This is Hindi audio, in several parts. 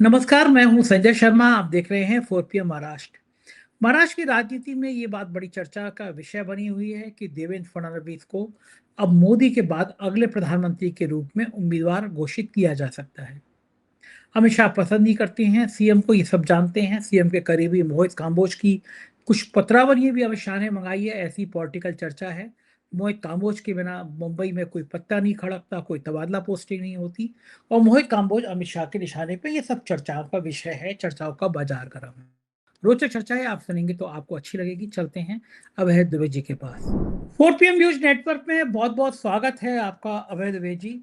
नमस्कार, मैं हूं संजय शर्मा। आप देख रहे हैं 4 PM महाराष्ट्र। महाराष्ट्र की राजनीति में ये बात बड़ी चर्चा का विषय बनी हुई है कि देवेंद्र फडणवीस को अब मोदी के बाद अगले प्रधानमंत्री के रूप में उम्मीदवार घोषित किया जा सकता है। अमित शाह पसंद नहीं करते हैं सीएम को, ये सब जानते हैं। सीएम के करीबी मोहित काम्बोज की कुछ पत्रावलियां भी अमित शाह ने मंगाई है, ऐसी पॉलिटिकल चर्चा है। मोहित काम्बोज के बिना मुंबई में कोई पत्ता नहीं खड़कता, कोई तबादला पोस्टिंग नहीं होती। और मोहित काम्बोज अमित शाह के निशाने पे ये सब चर्चाओं का विषय है, चर्चाओं का बाजार गर्म है। रोचक चर्चा है, आप सुनेंगे तो आपको अच्छी लगेगी। चलते हैं अभय द्विवेदी जी के पास। 4 PM न्यूज नेटवर्क में बहुत बहुत स्वागत है आपका अभय द्विवेदी जी।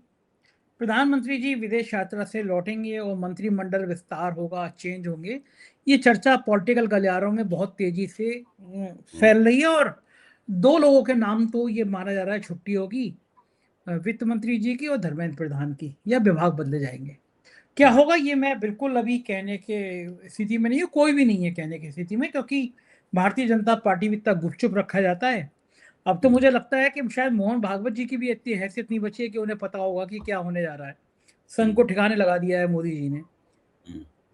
प्रधानमंत्री जी विदेश यात्रा से लौटेंगे और मंत्रिमंडल विस्तार होगा, चेंज होंगे। ये चर्चा पॉलिटिकल गलियारों में बहुत तेजी से फैल रही है और दो लोगों के नाम तो ये माना जा रहा है छुट्टी होगी, वित्त मंत्री जी की और धर्मेंद्र प्रधान की, या विभाग बदले जाएंगे। क्या होगा ये मैं बिल्कुल अभी कहने के स्थिति में नहीं हूँ, कोई भी नहीं है कहने की स्थिति में, क्योंकि भारतीय जनता पार्टी भी इतना गुपचुप रखा जाता है। अब तो मुझे लगता है कि शायद मोहन भागवत जी की भी इतनी हैसियत नहीं बची है कि उन्हें पता होगा कि क्या होने जा रहा है। संघ को ठिकाने लगा दिया है मोदी जी ने।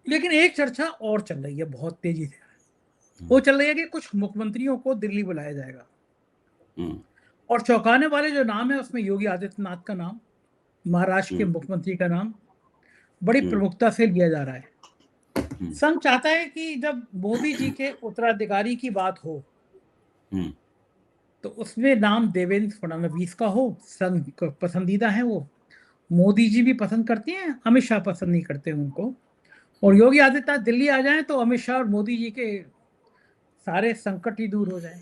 लेकिन एक चर्चा और चल रही है बहुत तेजी से, वो चल रही है कि कुछ मुख्यमंत्रियों को दिल्ली बुलाया जाएगा। और चौंकाने वाले जो नाम है उसमें योगी आदित्यनाथ का नाम, महाराष्ट्र के मुख्यमंत्री का नाम बड़ी प्रमुखता से लिया जा रहा है। संघ चाहता है कि जब मोदी जी के उत्तराधिकारी की बात हो तो उसमें नाम देवेंद्र फडणवीस का हो। संघ का पसंदीदा है वो, मोदी जी भी पसंद करते हैं, अमित शाह पसंद नहीं करते उनको। और योगी आदित्यनाथ दिल्ली आ जाएं तो अमित शाह और मोदी जी के सारे संकट ही दूर हो जाए।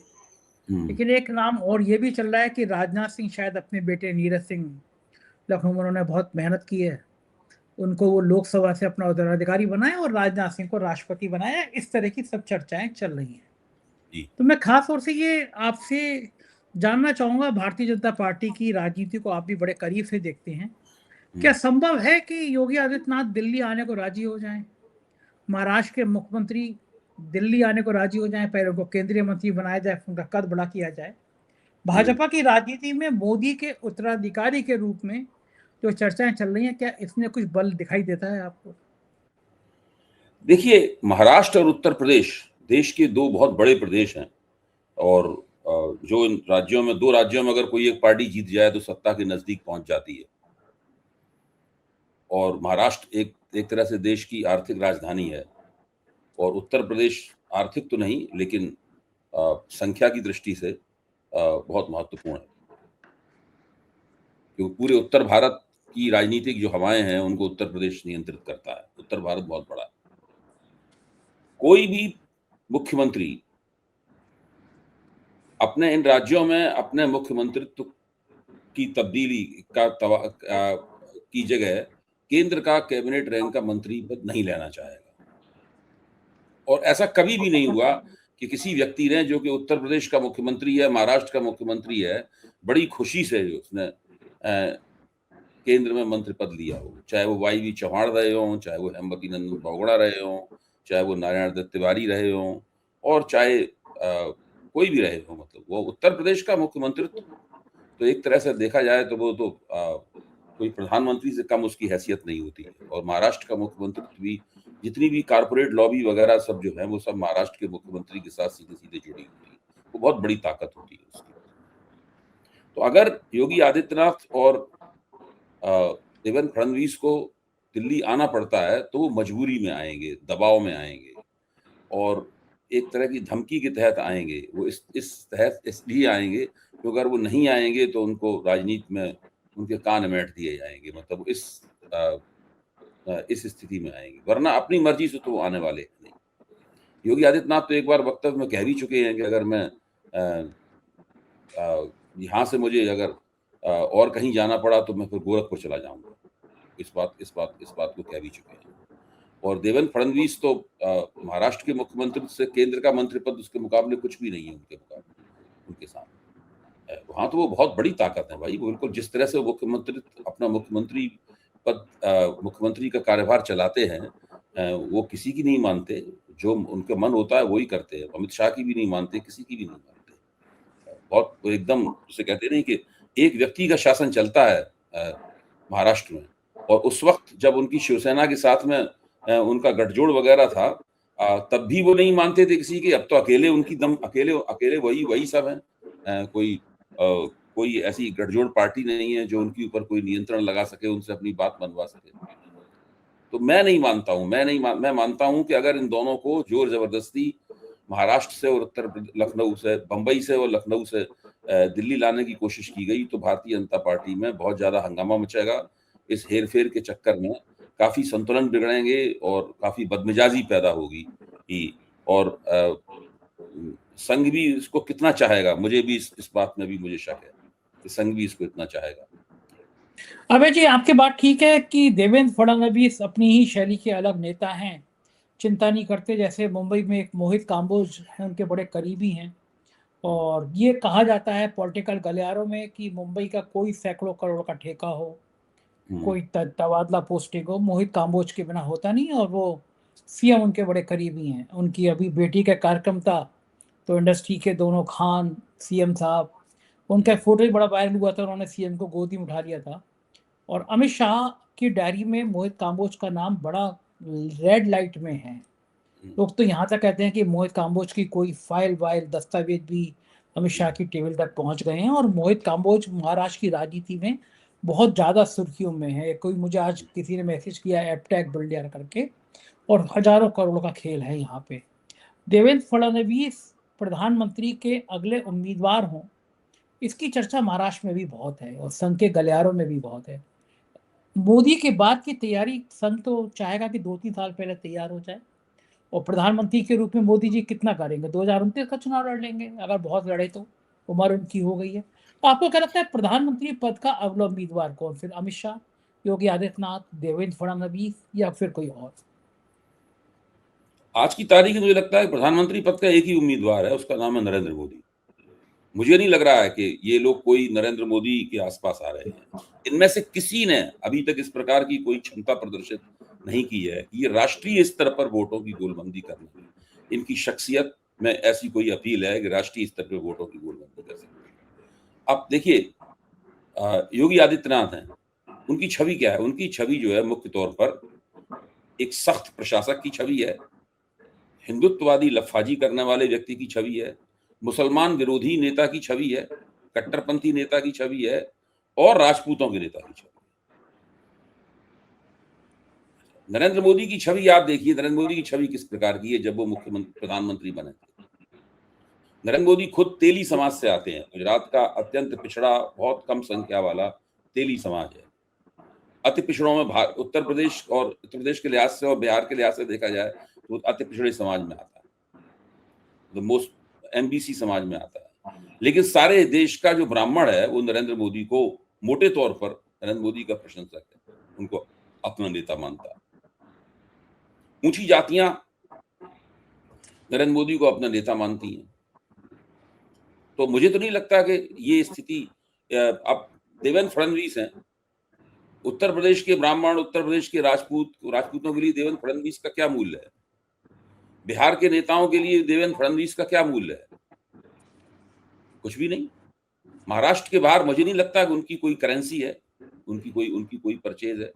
लेकिन एक नाम और ये भी चल रहा है कि राजनाथ सिंह शायद अपने बेटे नीरज सिंह, लखनऊ में उन्होंने बहुत मेहनत की है, उनको वो लोकसभा से अपना उत्तराधिकारी बनाए और राजनाथ सिंह को राष्ट्रपति बनाया। इस तरह की सब चर्चाएं चल रही हैं। तो मैं खास तौर से ये आपसे जानना चाहूंगा, भारतीय जनता पार्टी की राजनीति को आप भी बड़े करीब से देखते हैं, क्या संभव है कि योगी आदित्यनाथ दिल्ली आने को राजी हो जाएं? महाराष्ट्र के मुख्यमंत्री दिल्ली आने को राजी हो जाएं, पहले उनको केंद्रीय मंत्री बनाया जाए, उनका कद बड़ा किया जाए। भाजपा की राजनीति में मोदी के उत्तराधिकारी के रूप में जो चर्चाएं चल रही हैं, क्या इसमें कुछ बल दिखाई देता है आपको? देखिए, महाराष्ट्र और उत्तर प्रदेश देश के दो बहुत बड़े प्रदेश हैं और जो इन राज्यों में, दो राज्यों में अगर कोई एक पार्टी जीत जाए तो सत्ता के नजदीक पहुंच जाती है। और महाराष्ट्र एक एक तरह से देश की आर्थिक राजधानी है और उत्तर प्रदेश आर्थिक तो नहीं लेकिन संख्या की दृष्टि से बहुत महत्वपूर्ण है, क्योंकि पूरे उत्तर भारत की राजनीतिक जो हवाएं हैं उनको उत्तर प्रदेश नियंत्रित करता है। उत्तर भारत बहुत बड़ा है। कोई भी मुख्यमंत्री अपने इन राज्यों में अपने मुख्यमंत्रित्व की तब्दीली की जगह केंद्र का कैबिनेट रैंक का मंत्री पद नहीं लेना चाहेगा। और ऐसा कभी भी नहीं हुआ कि किसी व्यक्ति ने, जो कि उत्तर प्रदेश का मुख्यमंत्री है, महाराष्ट्र का मुख्यमंत्री है, बड़ी खुशी से उसने केंद्र में मंत्री पद लिया हो, चाहे वो वाई चौहान रहे हों, चाहे वो हेमवती नंदन बहुगुणा रहे हों, चाहे वो नारायण दत्त तिवारी रहे हों, और चाहे कोई भी रहे हो। मतलब वो उत्तर प्रदेश का मुख्यमंत्रित्व तो एक तरह से देखा जाए तो वो तो कोई प्रधानमंत्री से कम उसकी हैसियत नहीं होती है। और महाराष्ट्र का मुख्यमंत्रित्व भी, जितनी भी कारपोरेट लॉबी वगैरह सब जो है, वो सब महाराष्ट्र के मुख्यमंत्री के साथ सीधे सीधे जुड़ी हुई है। वो बहुत बड़ी ताकत होती है उसकी। तो अगर योगी आदित्यनाथ और देवेंद्र फडणवीस को दिल्ली आना पड़ता है तो वो मजबूरी में आएंगे, दबाव में आएंगे और एक तरह की धमकी के तहत आएंगे। वो इस तहत इसलिए आएंगे क्योंकि अगर वो नहीं आएंगे तो उनको राजनीति में उनके कान ऐंठ दिए जाएंगे। मतलब इस स्थिति में आएंगे, वरना अपनी मर्जी से तो वो आने वाले नहीं। योगी आदित्यनाथ तो एक बार वक्तव्य में कह भी चुके हैं कि अगर मैं यहाँ से मुझे अगर और कहीं जाना पड़ा तो मैं फिर गोरखपुर चला जाऊंगा। इस बात को कह भी चुके हैं। और देवेंद्र फडणवीस तो महाराष्ट्र के मुख्यमंत्री से केंद्र का मंत्री पद उसके मुकाबले कुछ भी नहीं है उनके मुकाबले, उनके सामने। वहां तो वो बहुत बड़ी ताकत है भाई। वो बिल्कुल जिस तरह से मुख्यमंत्री अपना मुख्यमंत्री पद, मुख्यमंत्री का कार्यभार चलाते हैं, वो किसी की नहीं मानते। जो उनका मन होता है वही करते हैं। अमित शाह की भी नहीं मानते, किसी की भी नहीं मानते। बहुत एकदम उसे कहते नहीं कि एक व्यक्ति का शासन चलता है महाराष्ट्र में। और उस वक्त जब उनकी शिवसेना के साथ में उनका गठजोड़ वगैरह था, तब भी वो नहीं मानते थे किसी के। अब तो अकेले उनकी दम अकेले अकेले वही सब हैं। कोई ऐसी गठजोड़ पार्टी नहीं है जो उनके ऊपर कोई नियंत्रण लगा सके, उनसे अपनी बात मनवा सके। तो मैं नहीं मानता हूँ, मैं मानता हूँ कि अगर इन दोनों को जोर जबरदस्ती महाराष्ट्र से और लखनऊ से, बंबई से और लखनऊ से दिल्ली लाने की कोशिश की गई, तो भारतीय जनता पार्टी में बहुत ज्यादा हंगामा मचेगा। इस हेर-फेर के चक्कर में काफी संतुलन बिगड़ेंगे और काफी बदमिजाजी पैदा होगी। और संघ भी इसको कितना चाहेगा, मुझे भी इस बात में भी मुझे शक है कि संघ भी इसको इतना चाहेगा। अबे जी, आपकी बात ठीक है कि देवेंद्र फडणवीस अपनी ही शैली के अलग नेता हैं, चिंता नहीं करते। जैसे मुंबई में एक मोहित काम्बोज हैं, उनके बड़े करीबी हैं, और ये कहा जाता है पॉलिटिकल गलियारों में कि मुंबई का कोई सैकड़ों करोड़ का ठेका हो, कोई तबादला पोस्टिंग हो, मोहित काम्बोज के बिना होता नहीं। और वो सीएम उनके बड़े करीबी हैं। उनकी अभी बेटी का कार्यक्रम था, तो इंडस्ट्री के दोनों खान, सीएम साहब, उनका फोटो ही बड़ा वायरल हुआ था, उन्होंने सीएम को गोदी में उठा लिया था। और अमित शाह की डायरी में मोहित काम्बोज का नाम बड़ा रेड लाइट में है। लोग तो यहाँ तक कहते हैं कि मोहित काम्बोज की कोई फाइल वाइल दस्तावेज भी अमित शाह की टेबल तक पहुंच गए हैं। और मोहित काम्बोज महाराष्ट्र की राजनीति में बहुत ज़्यादा सुर्खियों में है। कोई मुझे आज किसी ने मैसेज किया एपटेक बिल्डर करके, और हजारों करोड़ का खेल है यहाँ पे। देवेंद्र फडणवीस प्रधानमंत्री के अगले उम्मीदवार हों, इसकी चर्चा महाराष्ट्र में भी बहुत है और संघ के गलियारों में भी बहुत है। मोदी के बाद की तैयारी संघ तो चाहेगा कि 2-3 साल पहले तैयार हो जाए। और प्रधानमंत्री के रूप में मोदी जी कितना करेंगे? 2029 का चुनाव लड़ लेंगे, अगर बहुत लड़े तो। उम्र उनकी हो गई है। तो आपको क्या लगता है प्रधानमंत्री पद का अगला उम्मीदवार कौन? फिर अमित शाह, योगी आदित्यनाथ, देवेंद्र फडणवीस, या फिर कोई और? आज की तारीख में मुझे लगता है प्रधानमंत्री पद का एक ही उम्मीदवार है, उसका नाम है नरेंद्र मोदी। मुझे नहीं लग रहा है कि ये लोग कोई नरेंद्र मोदी के आसपास आ रहे हैं। इनमें से किसी ने अभी तक इस प्रकार की कोई क्षमता प्रदर्शित नहीं की है कि ये राष्ट्रीय स्तर पर वोटों की गोलबंदी करने की। इनकी शख्सियत में ऐसी कोई अपील है कि राष्ट्रीय स्तर पर वोटों की गोलबंदी कर सकते हैं। आप देखिए, योगी आदित्यनाथ हैं, उनकी छवि क्या है? उनकी छवि जो है मुख्य तौर पर एक सख्त प्रशासक की छवि है, हिंदुत्ववादी लफाजी करने वाले व्यक्ति की छवि है, मुसलमान विरोधी नेता की छवि है, कट्टरपंथी नेता की छवि है, और राजपूतों के नेता की छवि। नरेंद्र मोदी की छवि आप देखिए, नरेंद्र मोदी की छवि किस प्रकार की है जब वो प्रधानमंत्री बने थे। नरेंद्र मोदी खुद तेली समाज से आते हैं। गुजरात का अत्यंत पिछड़ा, बहुत कम संख्या वाला तेली समाज है। अति पिछड़ों में उत्तर प्रदेश के लिहाज से और बिहार के लिहाज से देखा जाए तो अति पिछड़े समाज में आता है, मोस्ट एमबीसी समाज में आता है। लेकिन सारे देश का जो ब्राह्मण है वो नरेंद्र मोदी को मोटे तौर पर नरेंद्र मोदी का प्रशंसक है, उनको अपना नेता मानता है। ऊंची जातियां नरेंद्र मोदी को अपना नेता मानती हैं। तो मुझे तो नहीं लगता कि ये स्थिति, अब देवेंद्र फडणवीस हैं, उत्तर प्रदेश के ब्राह्मण, उत्तर प्रदेश के राजपूतों के लिए देवेंद्र फडणवीस का क्या मूल्य है? बिहार के नेताओं के लिए देवेंद्र फडणवीस का क्या मूल्य है? कुछ भी नहीं। महाराष्ट्र के बाहर मुझे नहीं लगता कि उनकी कोई करेंसी है, उनकी कोई परचेज है।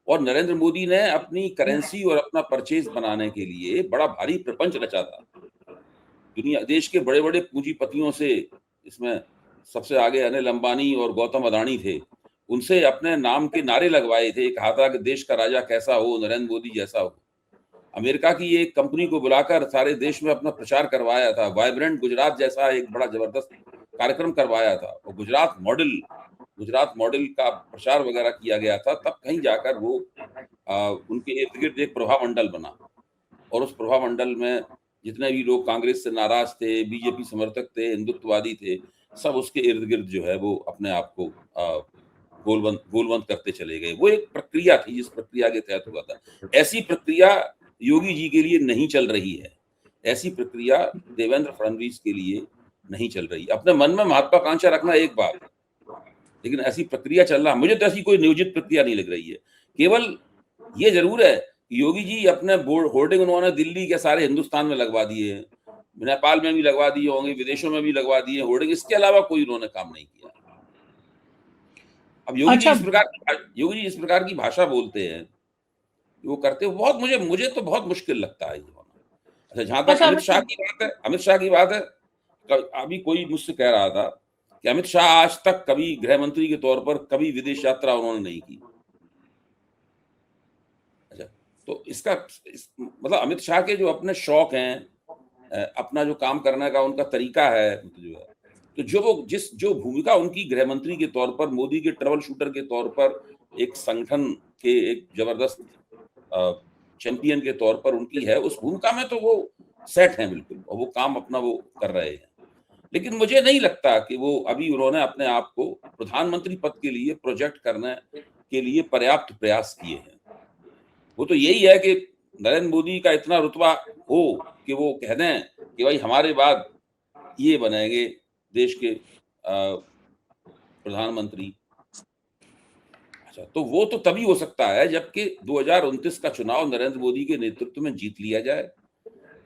और नरेंद्र मोदी ने अपनी करेंसी और अपना परचेज बनाने के लिए बड़ा भारी प्रपंच रचा था। देश के बड़े-बड़े पूंजीपतियों से, इसमें सबसे आगे अनिल अंबानी और गौतम अडानी थे, उनसे अपने नाम के नारे लगवाए थे, कहा था कि देश का राजा कैसा हो, नरेंद्र मोदी जैसा हो। अमेरिका की एक कंपनी को बुलाकर सारे देश में अपना प्रचार करवाया था। वाइब्रेंट गुजरात जैसा एक बड़ा जबरदस्त कार्यक्रम करवाया था, और गुजरात मॉडल का प्रचार वगैरह किया गया था। तब कहीं जाकर वो उनके इर्द गिर्द एक प्रभाव मंडल बना, और उस प्रभाव मंडल में जितने भी लोग कांग्रेस से नाराज थे, बीजेपी समर्थक थे, हिंदुत्ववादी थे, सब उसके इर्द गिर्द जो है वो अपने आप को गोलबंद करते चले गए। वो एक प्रक्रिया थी जिस प्रक्रिया के तहत हुआ था। ऐसी प्रक्रिया योगी जी के लिए नहीं चल रही है, ऐसी प्रक्रिया देवेंद्र फडणवीस के लिए नहीं चल रही। अपने मन में महत्वाकांक्षा रखना एक बात, लेकिन ऐसी प्रक्रिया चलना, मुझे तो ऐसी कोई नियोजित प्रक्रिया नहीं लग रही है। केवल ये जरूर है कि योगी जी अपने होर्डिंग उन्होंने दिल्ली के सारे हिंदुस्तान में लगवा दिए हैं, नेपाल में भी लगवा दिए होंगे, विदेशों में भी लगवा दिए होर्डिंग, इसके अलावा कोई उन्होंने काम नहीं किया। अब योगी जी अच्छा, इस प्रकार की भाषा बोलते हैं वो करते हैं, बहुत मुझे तो बहुत मुश्किल लगता है ये होना। अच्छा, जहाँ तक अच्छा अमित अमित शाह जी, की बात है, अभी कोई मुझसे कह रहा था कि अमित शाह आज तक कभी गृह मंत्री के तौर पर कभी विदेश यात्रा उन्होंने नहीं की। अच्छा, तो मतलब अमित शाह के जो अपने शौक हैं, अपना जो काम करने का उनका तरीका है, जो है, तो जो भूमिका उनकी गृह मंत्री के तौर पर, मोदी के ट्रबल शूटर के तौर पर, एक संगठन के एक जबरदस्त चैंपियन के तौर पर उनकी है, उस भूमिका में तो वो सेट हैं बिल्कुल, और वो काम अपना वो कर रहे हैं। लेकिन मुझे नहीं लगता कि वो अभी उन्होंने अपने आप को प्रधानमंत्री पद के लिए प्रोजेक्ट करने के लिए पर्याप्त प्रयास किए हैं। वो तो यही है कि नरेंद्र मोदी का इतना रुतबा हो कि वो कह दें कि भाई हमारे बाद ये बनेंगे देश के प्रधानमंत्री। अच्छा, तो वो तो तभी हो सकता है जबकि 2029 का चुनाव नरेंद्र मोदी के नेतृत्व में जीत लिया जाए।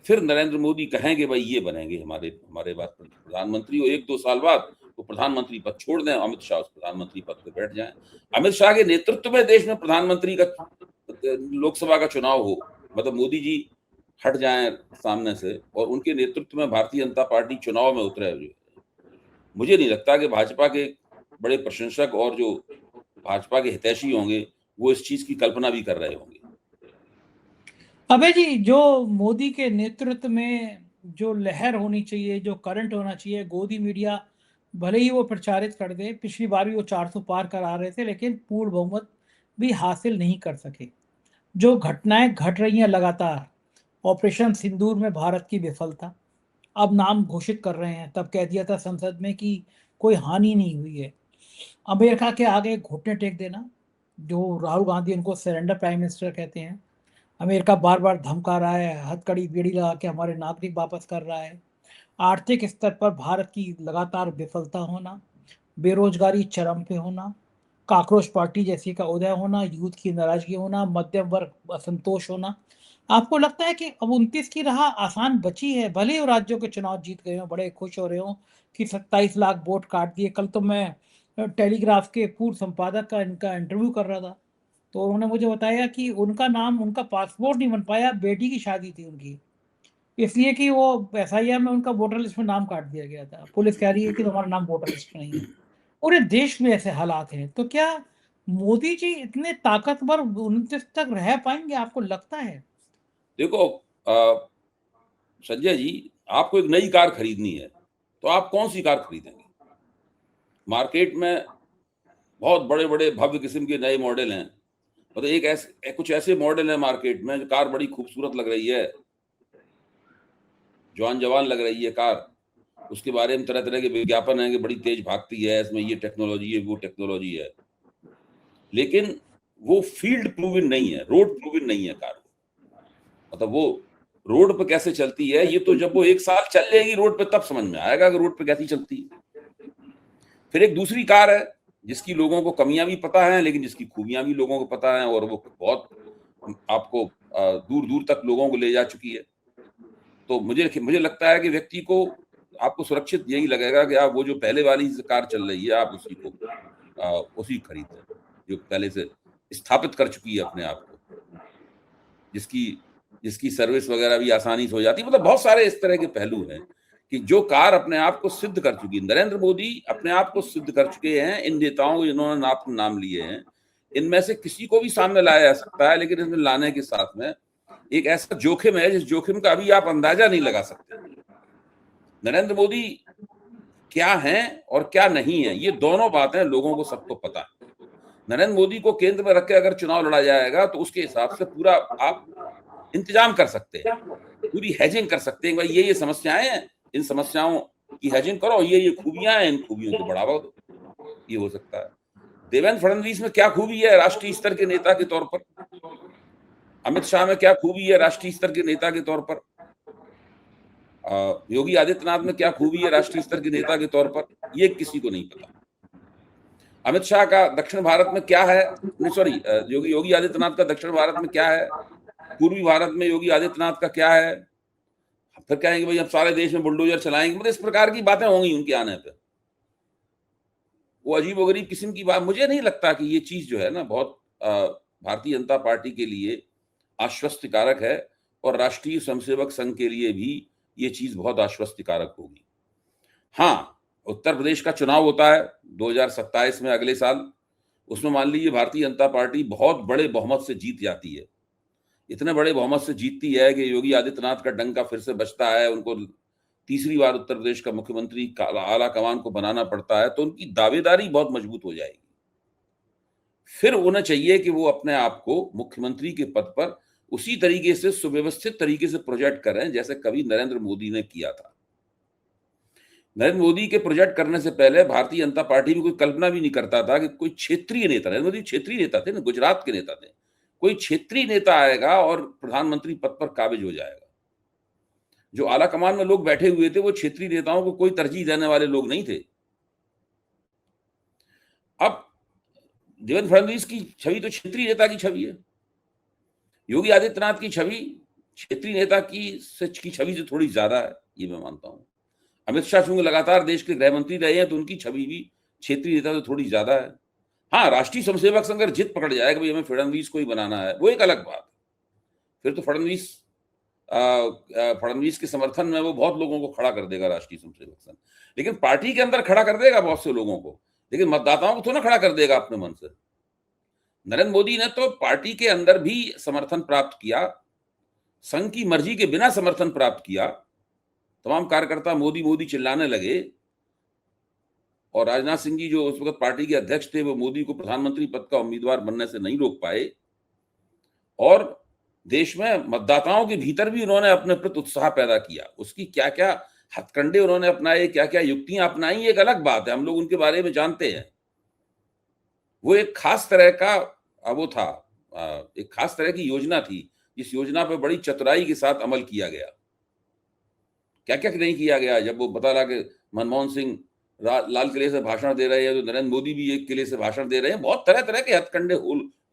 फिर नरेंद्र मोदी कहेंगे भाई ये बनेंगे हमारे हमारे बाद प्रधानमंत्री, और 1-2 साल बाद वो प्रधानमंत्री पद छोड़ दें, अमित शाह उस प्रधानमंत्री पद पे बैठ जाएँ। अमित शाह के नेतृत्व में देश में प्रधानमंत्री का लोकसभा का चुनाव हो, मतलब मोदी जी हट जाएँ सामने से और उनके नेतृत्व में भारतीय जनता पार्टी चुनाव में उतरे। जो मुझे नहीं लगता कि भाजपा के बड़े प्रशंसक और जो भाजपा के हितैषी होंगे, वो इस चीज़ की कल्पना भी कर रहे होंगे। अबे जी, जो मोदी के नेतृत्व में जो लहर होनी चाहिए, जो करंट होना चाहिए, गोदी मीडिया भले ही वो प्रचारित कर दे, पिछली बार भी वो 400 पार करा रहे थे, लेकिन पूर्ण बहुमत भी हासिल नहीं कर सके। जो घटनाएं घट रही हैं लगातार, ऑपरेशन सिंदूर में भारत की विफलता, अब नाम घोषित कर रहे हैं, तब कह दिया था संसद में कि कोई हानि नहीं हुई है। अमेरिका के आगे घुटने टेक देना, जो राहुल गांधी उनको सरेंडर प्राइम मिनिस्टर कहते हैं। अमेरिका बार-बार धमका रहा है, हथकड़ी बेड़ी लगा के हमारे नागरिक वापस कर रहा है। आर्थिक स्तर पर भारत की लगातार विफलता होना, बेरोजगारी चरम पे होना, कॉकरोच पार्टी जैसी का उदय होना, यूथ की नाराजगी होना, मध्यम वर्ग असंतोष होना। आपको लगता है कि अब 29 की राह आसान बची है? भले ही वो राज्यों के चुनाव जीत गए हों, बड़े खुश हो रहे हों कि 27 लाख वोट काट दिए। कल तो मैं टेलीग्राफ के पूर्व संपादक का इनका इंटरव्यू कर रहा था, तो उन्होंने मुझे बताया कि उनका नाम, उनका पासपोर्ट नहीं बन पाया, बेटी की शादी थी उनकी। इसलिए कि वो एसआईआर में उनका वोटर लिस्ट में नाम काट दिया गया था। पुलिस कह रही है कि तुम्हारा नाम वोटर लिस्ट में नहीं है। पूरे देश में ऐसे हालात हैं, तो क्या मोदी जी इतने ताकतवर 29 तक रह पाएँगे, आपको लगता है? देखो संजय जी, आपको एक नई कार खरीदनी है, तो आप कौन-सी कार खरीदेंगे? मार्केट में बहुत बड़े-बड़े भव्य किस्म के नए मॉडल हैं। मतलब कुछ ऐसे मॉडल हैं मार्केट में जो कार बड़ी खूबसूरत लग रही है, जवान-जवान लग रही है कार। उसके बारे में तरह-तरह के विज्ञापन हैं कि बड़ी तेज़ भागती है, इसमें ये टेक्नोलॉजी है, वो टेक्नोलॉजी है। लेकिन वो फील्ड प्रूवन नहीं है, रोड प्रूवन नहीं है कार। मतलब वो रोड पे कैसे चलती है, ये तो जब वो 1 साल चल लेगी रोड पे तब समझ में आएगा कि रोड पे कैसी चलती है। फिर एक दूसरी कार है, जिसकी लोगों को कमियाँ भी पता हैं, लेकिन जिसकी खूबियाँ भी लोगों को पता हैं, और वो बहुत आपको दूर-दूर तक लोगों को ले जा चुकी है। तो मुझे लगता है कि व्यक्ति को, आपको सुरक्षित यही लगेगा कि आप वो जो पहले वाली कार चल रही है, आप उसी खरीद लें, जो पहले से स्थापित कर चुकी है अपने आप को, जिसकी जिसकी सर्विस वगैरह भी आसानी से हो जाती है। मतलब बहुत सारे इस तरह के पहलू हैं कि जो कार अपने आप को सिद्ध कर चुकी है। नरेंद्र मोदी अपने आप को सिद्ध कर चुके हैं, इन नेताओं को जिन्होंने नाम लिए हैं, इनमें से किसी को भी सामने लाया जा सकता है, लेकिन इसमें लाने के साथ में एक ऐसा जोखिम है, जिस जोखिम का अभी आप अंदाजा नहीं लगा सकते। नरेंद्र मोदी क्या हैं और क्या नहीं है, ये दोनों बातें लोगों को सबको पता है। नरेंद्र मोदी को केंद्र में रख के अगर चुनाव लड़ा जाएगा, तो उसके हिसाब से पूरा आप इंतजाम कर सकते हैं, पूरी हैजिंग कर सकते हैं। भाई ये समस्याएं हैं, इन समस्याओं की हैजिंग करो, ये खूबियां हैं, इन खूबियों को बढ़ावा दो, ये हो सकता है। देवेंद्र फडणवीस में क्या खूबी है राष्ट्रीय स्तर के नेता के तौर पर? अमित शाह में क्या खूबी है राष्ट्रीय स्तर के नेता के तौर पर? योगी आदित्यनाथ में क्या खूबी है राष्ट्रीय स्तर के नेता के तौर पर? ये किसी को नहीं पता। अमित शाह का दक्षिण भारत में क्या है, सॉरी, योगी आदित्यनाथ का दक्षिण भारत में क्या है, पूर्वी भारत में योगी आदित्यनाथ का क्या है? फिर कहेंगे भाई हम सारे देश में बुलडोजर चलाएंगे, मतलब इस प्रकार की बातें होंगी उनके आने पे। वो अजीब-ओ-गरीब किस्म की बात, मुझे नहीं लगता कि ये चीज जो है ना बहुत भारतीय जनता पार्टी के लिए आश्वस्तिकारक है और राष्ट्रीय स्वयंसेवक संघ के लिए भी ये चीज बहुत आश्वस्तिकारक होगी। हाँ, उत्तर प्रदेश का चुनाव होता है 2027 में, अगले साल। उसमें मान लीजिए भारतीय जनता पार्टी बहुत बड़े बहुमत से जीत जाती है, इतने बड़े बहुमत से जीतती है कि योगी आदित्यनाथ का डंका फिर से बजता है, उनको तीसरी बार उत्तर प्रदेश का मुख्यमंत्री आला कमान को बनाना पड़ता है, तो उनकी दावेदारी बहुत मजबूत हो जाएगी। फिर उन्हें चाहिए कि वो अपने आप को मुख्यमंत्री के पद पर उसी तरीके से सुव्यवस्थित तरीके से प्रोजेक्ट करें जैसे कभी नरेंद्र मोदी ने किया था। नरेंद्र मोदी के प्रोजेक्ट करने से पहले भारतीय जनता पार्टी भी कोई कल्पना भी नहीं करता था कि कोई क्षेत्रीय नेता, नरेंद्र मोदी क्षेत्रीय नेता थे ना, गुजरात के नेता थे, कोई क्षेत्रीय नेता आएगा और प्रधानमंत्री पद पर काबिज हो जाएगा। जो आला कमान में लोग बैठे हुए थे वो क्षेत्रीय नेताओं को कोई तरजीह देने वाले लोग नहीं थे। अब देवेंद्र फडणवीस की छवि तो क्षेत्रीय नेता की छवि है, योगी आदित्यनाथ की छवि क्षेत्रीय नेता की छवि से थोड़ी ज्यादा है, ये मैं मानता हूं। अमित शाह चूंकि लगातार देश के गृह मंत्री रहे हैं तो उनकी छवि भी क्षेत्रीय नेता से थोड़ी ज्यादा है। हाँ, राष्ट्रीय स्वयंसेवक संघ अगर जिद पकड़ जाए कि भाई हमें फडणवीस को ही बनाना है, वो एक अलग बात है। फिर तो फडणवीस के समर्थन में वो बहुत लोगों को खड़ा कर देगा राष्ट्रीय स्वयंसेवक संघ, लेकिन पार्टी के अंदर खड़ा कर देगा बहुत से लोगों को, लेकिन मतदाताओं को तो ना खड़ा कर देगा अपने मन से। नरेंद्र मोदी ने तो पार्टी के अंदर भी समर्थन प्राप्त किया, संघ की मर्जी के बिना समर्थन प्राप्त किया। तमाम कार्यकर्ता मोदी मोदी चिल्लाने लगे और राजनाथ सिंह जी जो उस वक्त पार्टी के अध्यक्ष थे वो मोदी को प्रधानमंत्री पद का उम्मीदवार बनने से नहीं रोक पाए, और देश में मतदाताओं के भीतर भी उन्होंने अपने प्रति उत्साह पैदा किया। उसकी क्या क्या हथकंडे उन्होंने अपनाए, क्या क्या युक्तियां अपनाई, एक अलग बात है, हम लोग उनके बारे में जानते हैं। वो एक खास तरह का वो था, एक खास तरह की योजना थी, जिस योजना पर बड़ी चतुराई के साथ अमल किया गया। क्या क्या नहीं किया गया। जब वो पता लगा कि मनमोहन सिंह लाल किले से भाषण दे रहे हैं तो नरेंद्र मोदी भी एक किले से भाषण दे रहे हैं, बहुत तरह तरह के हथकंडे,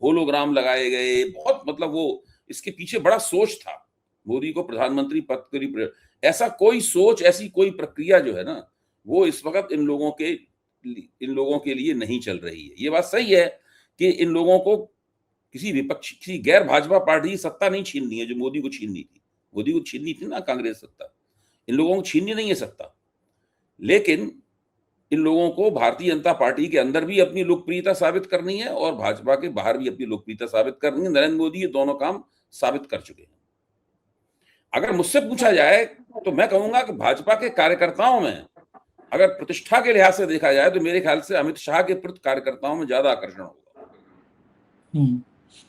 होलोग्राम लगाए गए, बहुत मतलब वो इसके पीछे बड़ा सोच था मोदी को प्रधानमंत्री पद के लिए। ऐसा कोई सोच, ऐसी कोई प्रक्रिया जो है ना, वो इस वक्त इन लोगों के लिए नहीं चल रही है। ये बात सही है कि इन लोगों को किसी गैर भाजपा पार्टी की सत्ता नहीं छीननी है जो मोदी को छीननी थी। मोदी को छीननी थी ना कांग्रेस सत्ता, इन लोगों को छीननी नहीं है सत्ता, लेकिन इन लोगों को भारतीय जनता पार्टी के अंदर भी अपनी लोकप्रियता साबित करनी है और भाजपा के बाहर भी अपनी लोकप्रियता साबित करनी है। नरेंद्र मोदी ये दोनों काम साबित कर चुके हैं। अगर मुझसे पूछा जाए तो मैं कहूंगा कि भाजपा के कार्यकर्ताओं में अगर प्रतिष्ठा के लिहाज से देखा जाए तो मेरे ख्याल से अमित शाह के प्रति कार्यकर्ताओं में ज्यादा आकर्षण होगा।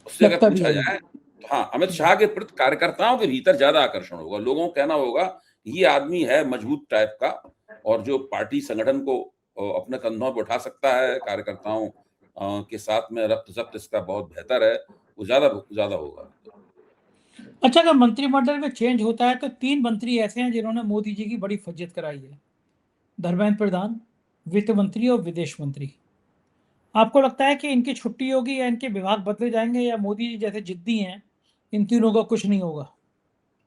उससे अगर पूछा जाए तो हाँ, अमित शाह के प्रति कार्यकर्ताओं के भीतर ज्यादा आकर्षण होगा। लोगों को कहना होगा ये आदमी है मजबूत टाइप का और जो पार्टी संगठन को अपने कंधों पर उठा सकता है, कार्यकर्ताओं के साथ में रब्त जब्त इसका बहुत बेहतर है, वो ज्यादा होगा। अच्छा, अगर मंत्रिमंडल में चेंज होता है तो 3 मंत्री ऐसे हैं जिन्होंने मोदी जी की बड़ी फज्जत कराई है, धर्मेंद्र प्रधान, वित्त मंत्री और विदेश मंत्री। आपको लगता है कि इनकी छुट्टी होगी या इनके विभाग बदले जाएंगे, या मोदी जी जैसे जिद्दी हैं इन तीनों का कुछ नहीं होगा?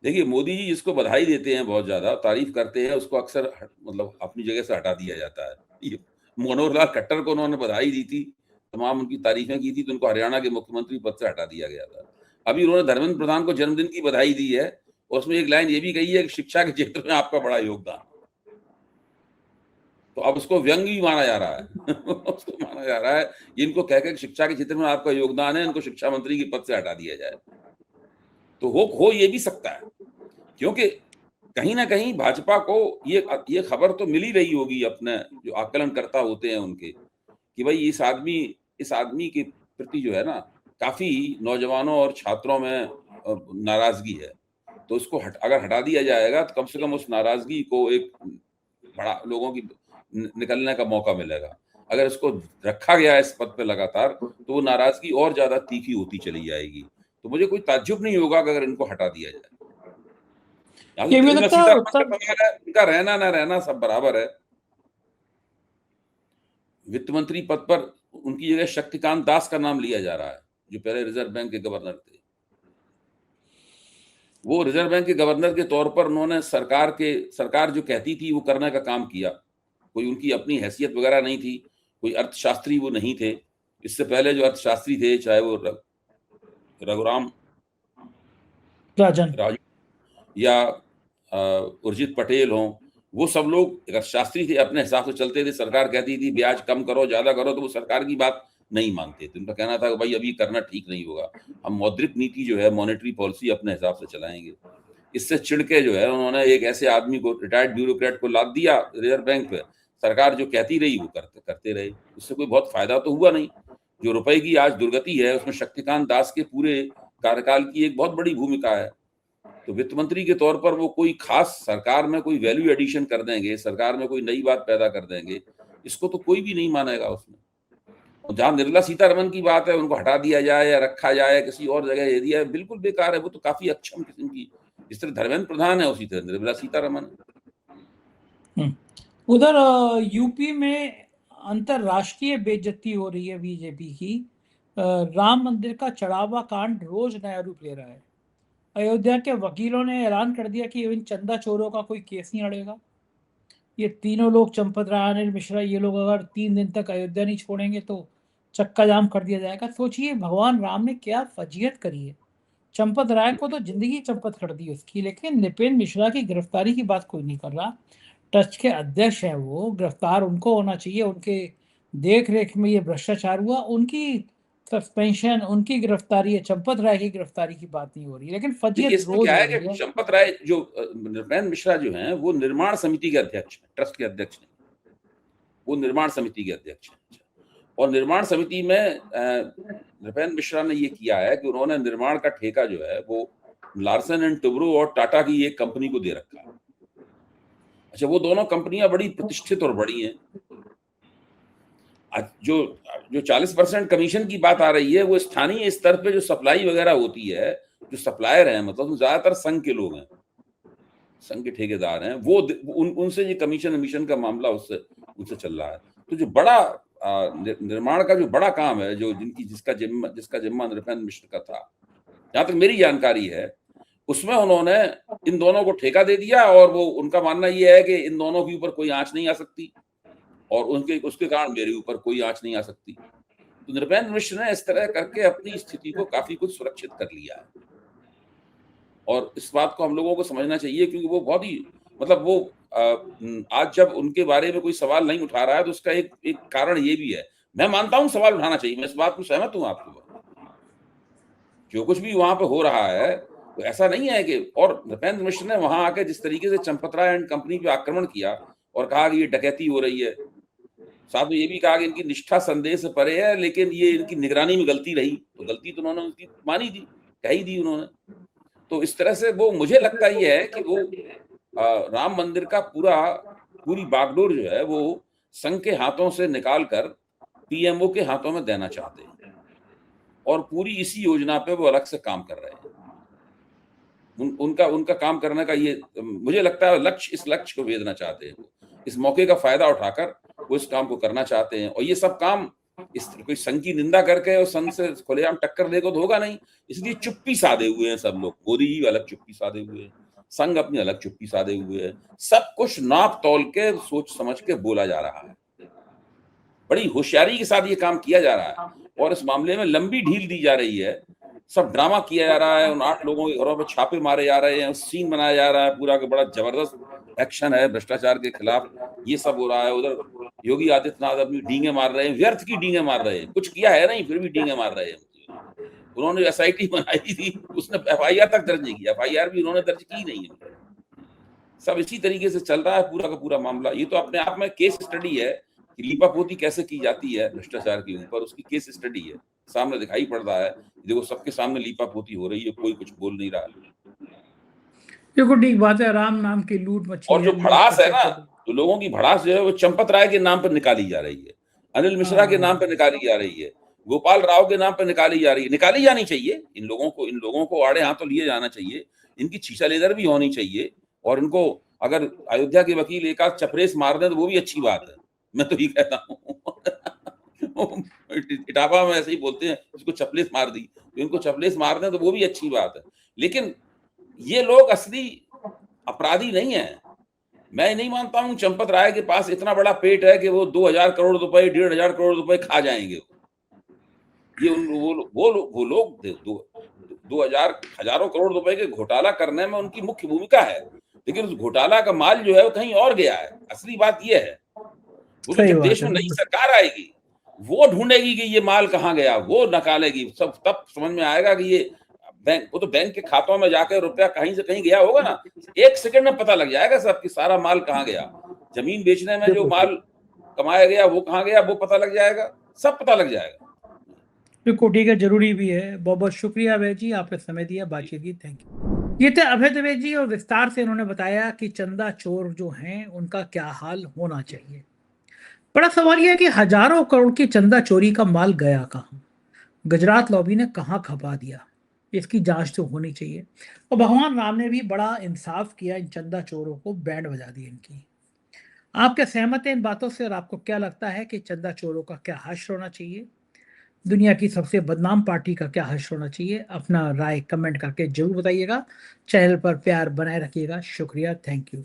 देखिए, मोदी जी जिसको बधाई देते हैं, बहुत ज्यादा तारीफ करते हैं, उसको अक्सर मतलब अपनी जगह से हटा दिया जाता है। ये मनोहर लाल खट्टर को उन्होंने बधाई दी थी, तमाम उनकी तारीफें की थी, तो उनको हरियाणा के मुख्यमंत्री पद से हटा दिया गया था। अभी उन्होंने धर्मेंद्र प्रधान को जन्मदिन की बधाई दी है और उसमें एक लाइन ये भी कही है कि शिक्षा के क्षेत्र में आपका बड़ा योगदान। तो अब उसको व्यंग भी माना जा रहा है उसको माना जा रहा है इनको कहकर शिक्षा के क्षेत्र में आपका योगदान है, इनको शिक्षा मंत्री के पद से हटा दिया जाए। तो हो ये भी सकता है, क्योंकि कहीं ना कहीं भाजपा को ये खबर तो मिल ही रही होगी अपने जो आकलनकर्ता होते हैं उनके, कि भाई इस आदमी के प्रति जो है ना काफी नौजवानों और छात्रों में नाराजगी है। तो उसको अगर हटा दिया जाएगा तो कम से कम उस नाराजगी को एक बड़ा लोगों की निकलने का मौका मिलेगा। अगर इसको रखा गया इस पद पे लगातार तो वो नाराजगी और ज्यादा तीखी होती चली जाएगी। तो मुझे कोई ताज्जुब नहीं होगा अगर इनको हटा दिया जाए। उनका रहना ना रहना सब बराबर है। वित्त मंत्री पद पर उनकी जगह शक्तिकांत दास का नाम लिया जा रहा है, जो पहले रिजर्व बैंक के गवर्नर थे। वो रिजर्व बैंक के गवर्नर के तौर पर उन्होंने सरकार जो कहती थी वो करने का काम किया। कोई उनकी अपनी हैसियत वगैरह नहीं थी, कोई अर्थशास्त्री वो नहीं थे। इससे पहले जो अर्थशास्त्री थे, चाहे वो रघुराम राजन। राजू या उर्जित पटेल हों, वो सब लोग अगर शास्त्री थे, अपने हिसाब से चलते थे, सरकार कहती थी ब्याज कम करो, ज़्यादा करो, तो वो सरकार की बात नहीं मानते थे। उनका कहना था कि भाई अभी करना ठीक नहीं होगा, हम मौद्रिक नीति जो है, मॉनेटरी पॉलिसी अपने हिसाब से चलाएँगे। इससे चिढ़ के जो है उन्होंने एक ऐसे आदमी को, रिटायर्ड ब्यूरोक्रेट को लाद दिया रिजर्व बैंक पे। सरकार जो कहती रही वो करते रहे। उससे कोई बहुत फ़ायदा तो हुआ नहीं। जो रुपए की आज दुर्गति है, उसमें शक्तिकांत दास के पूरे कार्यकाल की एक बहुत बड़ी भूमिका है। तो वित्त मंत्री के तौर पर वो कोई खास सरकार में कोई वैल्यू एडिशन कर देंगे, सरकार में कोई नई बात पैदा कर देंगे, इसको तो कोई भी नहीं मानेगा उसमें। और जहाँ निर्मला सीतारमण की बात है, उनको हटा दिया जाए या रखा जाए किसी और जगह दे दिया, बिल्कुल बेकार है। वो तो काफ़ी अक्षम किस्म की, जिस तरह धर्मेंद्र प्रधान है, उसी तरह निर्मला सीतारमण है। उधर यूपी में अंतरराष्ट्रीय बेइज्जती हो रही है बीजेपी की। राम मंदिर का चढ़ावा कांड रोज नया रूप ले रहा है। अयोध्या के वकीलों ने ऐलान कर दिया कि इन चंदा चोरों का कोई केस नहीं लड़ेगा। ये तीनों लोग, चंपत राय, अनिल मिश्रा, ये लोग अगर 3 दिन तक अयोध्या नहीं छोड़ेंगे तो चक्का जाम कर दिया जाएगा। सोचिए भगवान राम ने क्या फजीहत करी है। चंपत राय को तो जिंदगी चंपत कर दी उसकी, लेकिन निपेन मिश्रा की गिरफ्तारी की बात कोई नहीं कर रहा। ट्रस्ट के अध्यक्ष हैं वो, गिरफ्तार उनको होना चाहिए। उनके देख रेख में ये भ्रष्टाचार हुआ, उनकी सस्पेंशन, उनकी गिरफ्तारी है। चंपत राय की गिरफ्तारी की बात नहीं हो रही, लेकिन देखिए, फजीयत इसमें रोज क्या हो है रही कि है। चंपत राय जो नृपेंद्र मिश्रा जो हैं, वो निर्माण समिति के अध्यक्ष हैं, ट्रस्ट के अध्यक्ष नहीं। वो निर्माण समिति के अध्यक्ष हैं। और निर्माण समिति में नृपेंद्र मिश्रा ने ये किया है कि उन्होंने निर्माण का ठेका जो है वो लार्सन एंड टुब्रो और टाटा की एक कंपनी को दे रखा है। अच्छा, वो दोनों कंपनियां बड़ी प्रतिष्ठित और बड़ी हैं। जो जो 40% कमीशन की बात आ रही है, वो स्थानीय स्तर पे जो सप्लाई वगैरह होती है, जो सप्लायर हैं, मतलब ज्यादातर संघ के लोग हैं, संघ के ठेकेदार हैं, वो उनसे ये कमीशन वमीशन का मामला उससे उनसे चल रहा है। तो जो बड़ा निर्माण का जो बड़ा काम है, जो जिसका जिम्मा नृपेंद्र मिश्र का था, जहां तक मेरी जानकारी है, उसमें उन्होंने इन दोनों को ठेका दे दिया। और वो उनका मानना ये है कि इन दोनों के ऊपर कोई आंच नहीं आ सकती, और उसके कारण मेरे ऊपर कोई आंच नहीं आ सकती। तो नृपेंद्र मिश्र ने इस तरह करके अपनी स्थिति को काफी कुछ सुरक्षित कर लिया है। और इस बात को हम लोगों को समझना चाहिए, क्योंकि वो बहुत ही, मतलब वो आज जब उनके बारे में कोई सवाल नहीं उठा रहा है, तो उसका एक कारण ये भी है। मैं मानता हूं सवाल उठाना चाहिए, मैं इस बात को सहमत हूं आपकी बात। जो कुछ भी वहां पे हो रहा है, तो ऐसा नहीं है कि, और नृपेंद्र मिश्र ने वहां आके जिस तरीके से चंपत राय एंड कंपनी पे आक्रमण किया और कहा कि ये डकैती हो रही है, साथ में ये भी कहा कि इनकी निष्ठा संदेह से परे है, लेकिन ये इनकी निगरानी में गलती रही, तो गलती तो उन्होंने उसकी मानी दी, कह ही दी उन्होंने। तो इस तरह से वो, मुझे लगता ये है कि वो राम मंदिर का पूरी बागडोर जो है वो संघ के हाथों से निकाल कर पीएमओ के हाथों में देना चाहते हैं, और पूरी इसी योजना पे वो अलग से काम कर रहे हैं। उनका काम करने का ये, मुझे लगता है, इस लक्ष्य को भेदना चाहते हैं। वो इस मौके का फायदा उठाकर वो इस काम को करना चाहते हैं। और ये सब काम इस कोई संघ की निंदा करके और संघ से खुलेआम टक्कर देगा तो होगा नहीं, इसलिए चुप्पी साधे हुए हैं सब लोग। मोदी जी अलग चुप्पी साधे हुए हैं, संघ अपनी अलग चुप्पी साधे हुए है। सब कुछ नाप तौल के, सोच समझ के बोला जा रहा है, बड़ी होशियारी के साथ ये काम किया जा रहा है, और इस मामले में लंबी ढील दी जा रही है। सब ड्रामा किया जा रहा है, उन 8 लोगों के घरों पे छापे मारे जा रहे हैं, सीन बनाया जा रहा है पूरा, का बड़ा जबरदस्त एक्शन है भ्रष्टाचार के खिलाफ, ये सब हो रहा है। उधर योगी आदित्यनाथ अपनी डींगे मार रहे हैं, व्यर्थ की डींगे मार रहे हैं, कुछ किया है नहीं, फिर भी डींगे मार रहे हैं। उन्होंने एसआईटी बनाई थी, उसने एफआईआर तक दर्ज नहीं किया, एफआईआर भी उन्होंने दर्ज की नहीं है। सब इसी तरीके से चल रहा है पूरा का पूरा मामला। ये तो अपने आप में केस स्टडी है कि लीपापोती कैसे की जाती है भ्रष्टाचार के ऊपर, उसकी केस स्टडी है, सामने दिखाई पड़ रहा है। देखो, सबके सामने लीपापोती हो रही है, कोई कुछ बोल नहीं रहा। देखो ठीक बात है, राम नाम की लूट मची और है, जो लूट भड़ास है करते ना, चलो। तो लोगों की भड़ास जो है वो चंपत राय के नाम पर निकाली जा रही है, अनिल मिश्रा के नाम पर निकाली जा रही है, गोपाल राव के नाम पर निकाली जा रही है। निकाली जानी चाहिए, इन लोगों को आड़े हाथों लिए जाना चाहिए, इनकी छीछा लेदर भी होनी चाहिए। और इनको अगर अयोध्या के वकील एक आध चपरेस मार दें तो वो भी अच्छी बात है, मैं तो ये कहता हूँ। इटावा में ऐसे ही बोलते हैं, उसको चपलेस मार दी, तो इनको चपलेस मार दें तो वो भी अच्छी बात है। लेकिन ये लोग असली अपराधी नहीं है। मैं नहीं मानता हूं चंपत राय के पास इतना बड़ा पेट है कि वो 2000 करोड़ रुपए, 1500 करोड़ रुपए खा जाएंगे। ये वो लोग 2000 हजारों करोड़ रुपए के घोटाला करने में उनकी मुख्य भूमिका है, लेकिन उस घोटाला का माल जो है वो कहीं और गया है। असली बात ये है। वो तो सही जब बात देश है, में नई बिल्कुल। सरकार आएगी, वो ढूँढेगी कि ये माल कहाँ गया, वो निकालेगी, सब तब समझ में आएगा कि ये वो तो बैंक के खातों में जाके रुपया कहीं से कहीं गया होगा ना, 1 सेकंड में पता लग जाएगा साहब कि सारा माल कहाँ गया। ज़मीन बेचने में जो बिल्कुल, माल कमाया गया, वो कहाँ गया, वो पता लग जाएगा, सब पता लग जाएगा। बिल्कुल ठीक है, ज़रूरी भी है। बहुत-बहुत शुक्रिया अभय जी, आपने समय दिया, जी। बातचीत की, थैंक यू। ये थे अभय द्विवेदी जी और विस्तार से उन्होंने बताया कि चंदा चोर जो हैं, उनका क्या हाल होना चाहिए। बड़ा सवाल ये है कि हज़ारों करोड़ की चंदा चोरी का माल गया कहाँ? गुजरात लॉबी ने कहाँ खपा दिया? इसकी जांच तो होनी चाहिए। और भगवान राम ने भी बड़ा इंसाफ किया, इन चंदा चोरों को बैंड बजा दी इनकी। आप क्या सहमत हैं इन बातों से और आपको क्या लगता है कि चंदा चोरों का क्या हश्र होना चाहिए? दुनिया की सबसे बदनाम पार्टी का क्या हश्र होना चाहिए? अपना राय कमेंट करके ज़रूर बताइएगा। चैनल पर प्यार बनाए रखिएगा। शुक्रिया, थैंक यू।